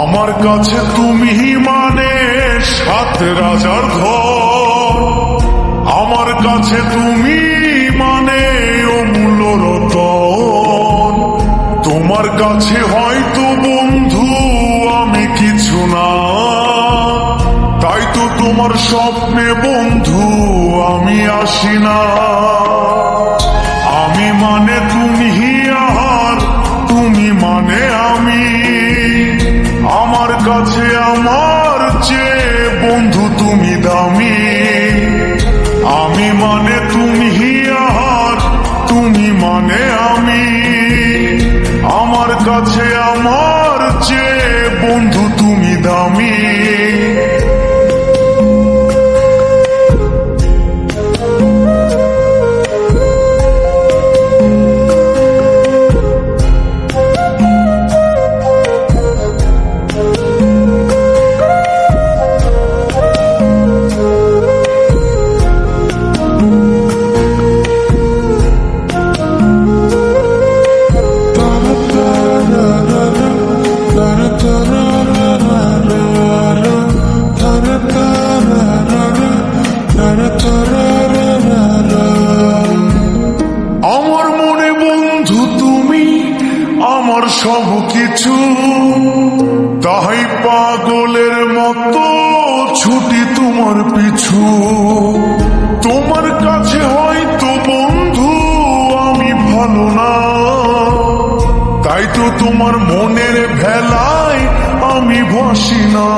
আমার কাছে তুমি মানে সাত রাজার ধন, আমার কাছে তুমি মানে অমূল্য রতন। তোমার কাছে হয়তো বন্ধু আমি কিছু না, তাই তো তোমার স্বপ্নে বন্ধু আমি আসি না। আমি মানে তুমি আর তুমি মানে আমি, আমার কাছে আমার চেয়ে বন্ধু তুমি দামি। আমি মানে তুমি আর তুমি মানে আমি, আমার কাছে আমার চেয়ে বন্ধু তুমি দামি। আমার মনে বন্ধু তুমি আমার সব কিছু, তাই পাগলের মতো ছুটি তোমার পিছু। তোমার কাছে হয়তো বন্ধু আমি ভালো না, তাই তো তোমার মনের ভেলায় আমি ভাসি না।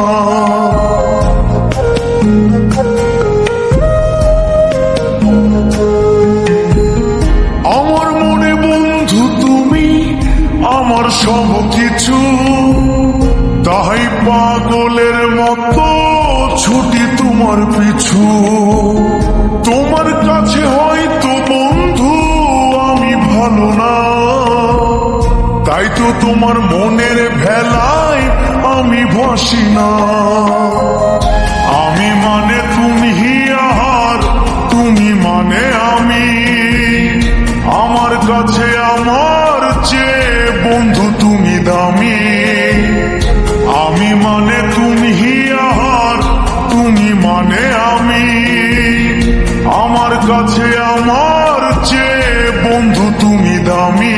আমার মনে বন্ধু তুমি আমার সব কিছু, তাই পাগলের মতো ছুটি তোমার পিছু। তোমার কাছে হয়তো বন্ধু আমি ভালো না, তাই তো তোমার মনের ভেলায় আমি ভাসি না। আমি মানে তুমি আর তুমি মানে আমি, আমার কাছে আমার চেয়ে বন্ধু তুমি দামি। আমি মানে তুমি আর তুমি মানে আমি, আমার কাছে আমার চেয়ে বন্ধু তুমি দামি।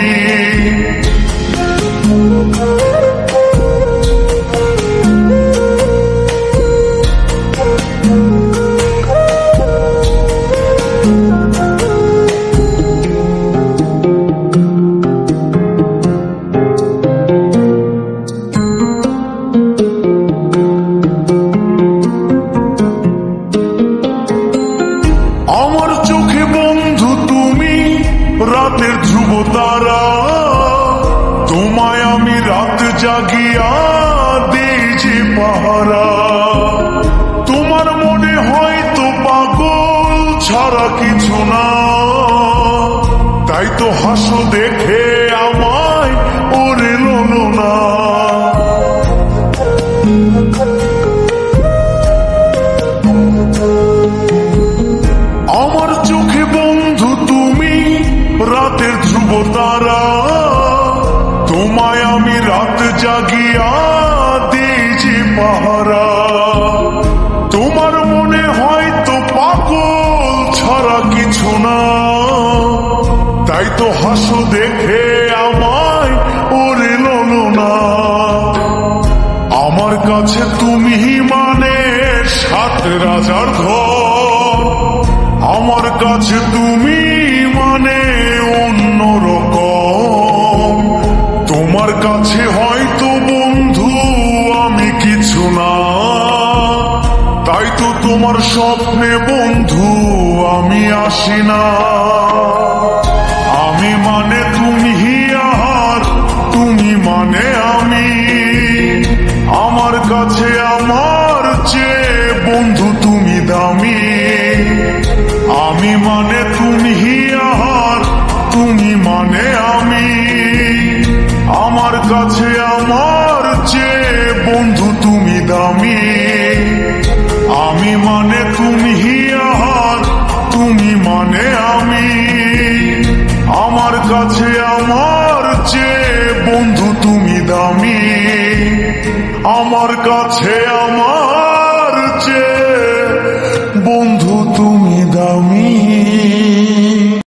আমার চোখে বন্ধু তুমি রাতের ধ্রুব তারা, তোমায় আমি রাত জাগিয়া দেই যে পাহারা। তোমার মনে হয়তো পাগল ছাড়া কিছু না, তাই তো হাসো দেখে আমায় ওরে লোলো না। আমার চোখে বন্ধু তুমি রাতের ধ্রুব তারা, তোমায় আমি রাত জাগিয়া দেই যে পাহারা। তোমার মনে হয়তো পাগল ছাড়া কিছু না, তাই তো হাসো দেখে আমায় ওরে লোলো না। আমার কাছে তুমি মানে সাত রাজার ধন, আমার কাছে তুমি মানে অন্যরকম। তোমার কাছে হয়তো বন্ধু আমি কিছু না, তাই তো তোমার স্বপ্নে বন্ধু আমি আসি না। আমি মানে তুমি আর তুমি মানে আমি, আমার কাছে আমার চেয়ে বন্ধু তুমি দামি। আমি মানে তুমি আর তুমি মানে আমি, আমার কাছে আমার চেয়ে বন্ধু তুমি দামি। আমি মানে তুমি আর তুমি মানে আমি, আমার কাছে আমার চেয়ে বন্ধু তুমি দামি। আমার কাছে আমার চেয়ে বন্ধু তুমি দামি।